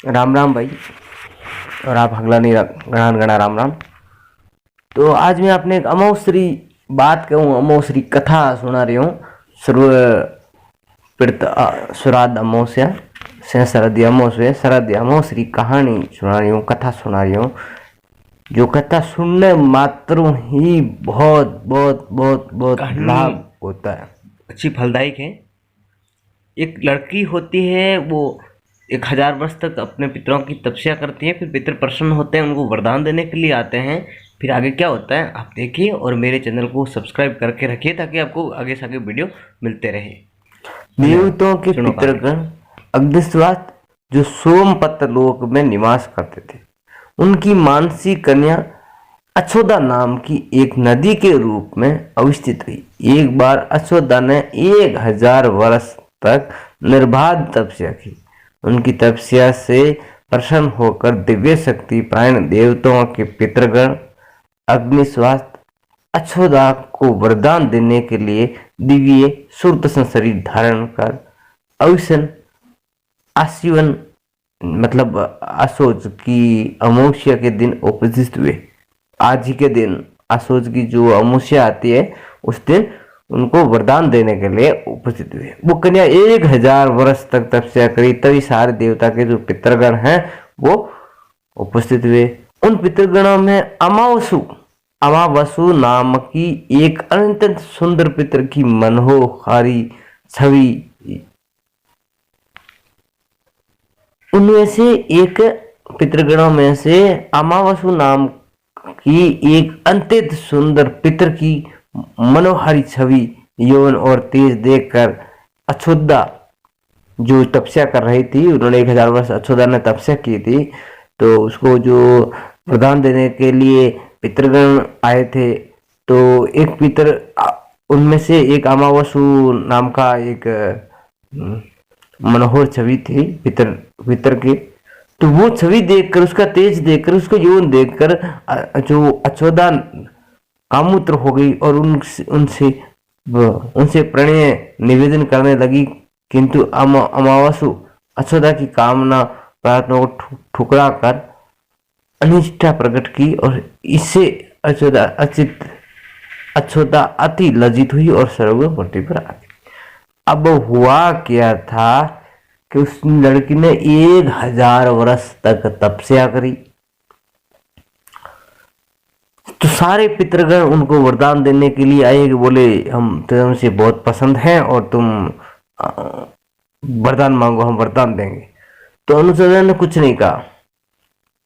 राम राम भाई। और आप हगलानी गणान गणा राम राम। तो आज मैं अपने एक अमोसरी बात कहूँ, अमोसरी कथा सुना रही हूँ। सर्व पीड़ित श्राद्ध अमावस्या से शरद अमावस्या शरद अमावस्या कहानी सुना रही हूँ, कथा सुना रही हूँ। जो कथा सुनने मात्र ही बहुत बहुत बहुत बहुत लाभ होता है, अच्छी फलदायक है। एक लड़की होती है, वो 1000 वर्ष तक अपने पितरों की तपस्या करती है। फिर पितर प्रसन्न होते हैं, उनको वरदान देने के लिए आते हैं। फिर आगे क्या होता है आप देखिए, और मेरे चैनल को सब्सक्राइब करके रखिए ताकि आपको आगे से आगे वीडियो मिलते रहे। देवताओं के पितृगण अग्निस्वात जो सोमपत्र लोक में निवास करते थे, उनकी मानसी कन्या अछोदा नाम की एक नदी के रूप में अवस्थित हुई। एक बार अछोदा ने 1000 वर्ष तक निर्बाध तपस्या की। उनकी तपस्या से प्रसन्न होकर दिव्य शक्ति प्रायण देवताओं के पितृगण अग्निस्वात अछोदा को वरदान देने के लिए दिव्य सुरदर्शन शरीर धारण कर अवसन आशीवन मतलब असोज की अमावस्या के दिन उपस्थित हुए। आज ही के दिन असोज की जो अमावस्या आती है उस दिन उनको वरदान देने के लिए उपस्थित हुए। वो कन्या 1000 वर्ष तक तपस्या करी, तभी सारे देवता के जो पितृगण हैं वो उपस्थित हुए। उन पितृगणों में अमावसु नाम की एक अत्यंत सुंदर पितर की मनोहारी छवि, उनमें से एक पितृगणों में से अमावसु नाम की एक अत्यंत सुंदर पितर की मनोहारी छवि यौवन और तेज देखकर अछोदा जो तपस्या कर रही थी, उन्होंने 1000 वर्ष अछोदा ने तपस्या की थी, तो उसको जो वरदान देने के लिए पितृगण आए थे, तो एक पितर उनमें से एक अमावसु नाम का एक मनोहर छवि थी पितर की। तो वो छवि देखकर, उसका तेज देखकर, उसको यौवन देखकर जो अछोदा कामुत्र हो गई और उनसे प्रणय निवेदन करने लगी। किंतु अमावसु अछोदा की कामना प्रार्थना को ठुकरा कर अनिष्ठा प्रकट की और इससे अछोदा अति लज्जित हुई और सर्वोपरि पर आ गई। अब हुआ क्या था कि उस लड़की ने 1000 वर्ष तक तपस्या करी, तो सारे पितृगण उनको वरदान देने के लिए आए कि बोले हम तुमसे बहुत पसंद हैं और तुम वरदान मांगो, हम वरदान देंगे। तो अनुचुदा ने कुछ नहीं कहा,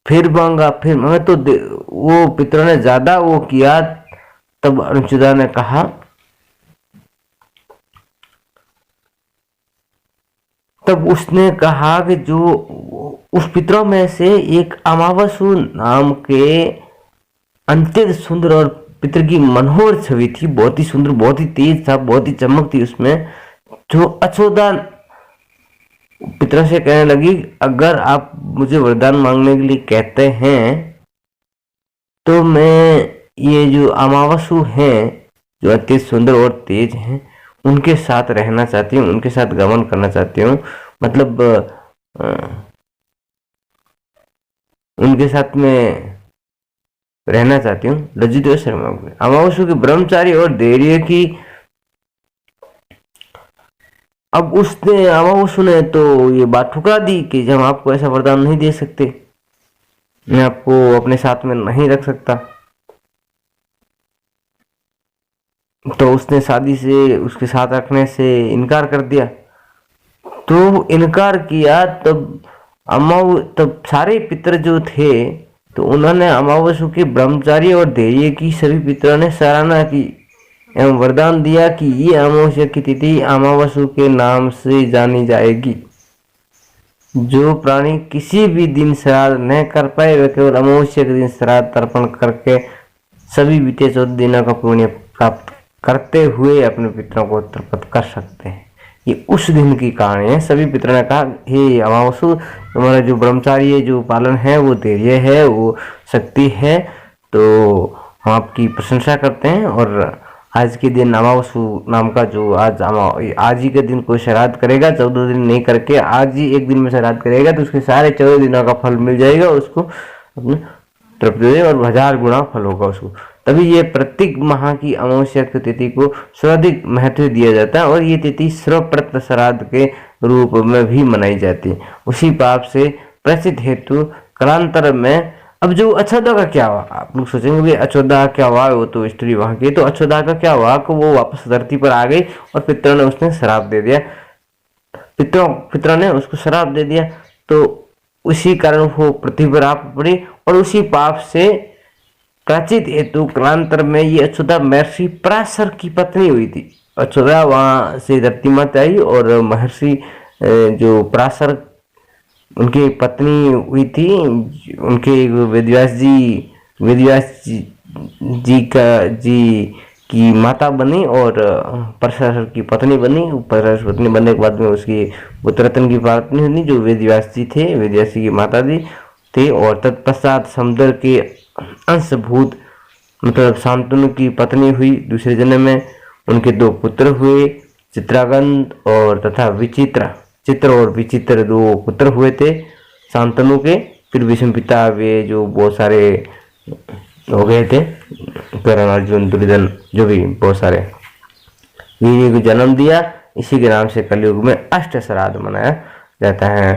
फिर मांगा, फिर मैं तो वो पितरों ने ज्यादा वो किया। तब अनुचुदा ने कहा, तब उसने कहा कि जो उस पितरों में से एक अमावसु नाम के अत्यंत सुंदर और पितर की मनोहर छवि थी, बहुत ही सुंदर, बहुत ही तेज था, बहुत ही चमक थी उसमें। जो अछोदा पितर से कहने लगी, अगर आप मुझे वरदान मांगने के लिए कहते हैं तो मैं ये जो अमावसु हैं जो अत्यंत सुंदर और तेज हैं उनके साथ रहना चाहती हूँ, उनके साथ गमन करना चाहती हूँ, मतलब उनके साथ में रहना चाहती हूँ। लज्जित हुए शर्मा हुए। अमावस्या के ब्रह्मचारी और धैर्य की, अब उसने अमावस्या ने तो ये बात ठुकरा दी कि हम आपको ऐसा वरदान नहीं दे सकते, मैं आपको अपने साथ में नहीं रख सकता। तो उसने शादी से, उसके साथ रखने से इनकार कर दिया। तो इनकार किया तब सारे पितर जो थे तो उन्होंने अमावस्या के ब्रह्मचारी और धैर्य की सभी पितरों ने सराहना की एवं वरदान दिया कि ये अमावस्या की तिथि अमावस्या के नाम से जानी जाएगी। जो प्राणी किसी भी दिन श्राद्ध न कर पाए वे केवल अमावस्या के दिन श्राद्ध तर्पण करके सभी बीते 14 दिनों का पुण्य प्राप्त करते हुए अपने पितरों को तर्पित कर सकते हैं। ये उस दिन की कहानी है। सभी पितरों ने कहा, हे अमावस्या, तुम्हारा जो ब्रह्मचारी है, जो पालन है, वो धैर्य है, वो शक्ति है, तो हम आपकी प्रशंसा करते हैं और आज के दिन अमावस्या नाम का जो आज ही के दिन कोई श्राद्ध करेगा, 14 दिन नहीं करके आज ही एक दिन में श्राद्ध करेगा, तो उसके सारे 14 दिनों का फल मिल जाएगा उसको अपने तरफ दे, और 1000 गुना फल होगा उसको। तभी ये प्रत्येक माह की अमावस्या की तिथि को सर्वाधिक महत्व दिया जाता है, और ये तिथि सर्वप्रत श्राद्ध के रूप में भी मनाई जाती है। उसी पाप से प्रसिद्ध हेतु कालांतर में अब जो अक्षोदा का क्या हुआ, आप लोग सोचेंगे भाई अक्षोदा क्या हुआ, वो तो हिस्ट्री वहां की। तो अक्षोदा का क्या हुआ कि वो वापस धरती पर आ गई और पितरों ने उसने श्राप दे दिया, पितरों ने उसको श्राप दे दिया, तो उसी कारण वो पृथ्वी पर आ पड़ी। और उसी पाप से प्राचित हेतु कालांतर में ये अक्षोदा महर्षि पराशर की पत्नी हुई थी। अक्षोदा वहां से धरती माता आई और महर्षि जो पराशर उनकी पत्नी हुई थी, उनके वेदव्यास जी की माता बनी और पराशर की पत्नी बनी। पराशर की पत्नी बनने के बाद में उसकी उत्तरतन की पत्नी हुई जो वेदव्यास जी थे, वेदव्यास जी की माता जी थे। और तत्पश्चात समुद्र के अंशभूत मतलब शांतनु की पत्नी हुई दूसरे जन्म में। उनके 2 पुत्र हुए, चित्रागंध और तथा विचित्र। चित्र और विचित्र 2 पुत्र हुए थे शांतनु के। फिर विषम पिता वे जो बहुत सारे हो गए थे, कर्ण अर्जुन दुर्योधन जो भी बहुत सारे, इन्हीं को जन्म दिया। इसी के नाम से कलयुग में अष्ट श्राद्ध मनाया जाता है।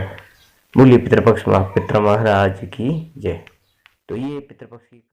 बोलिए पितृपक्ष पितृ महाराज की जय। तो ये पितृपक्ष की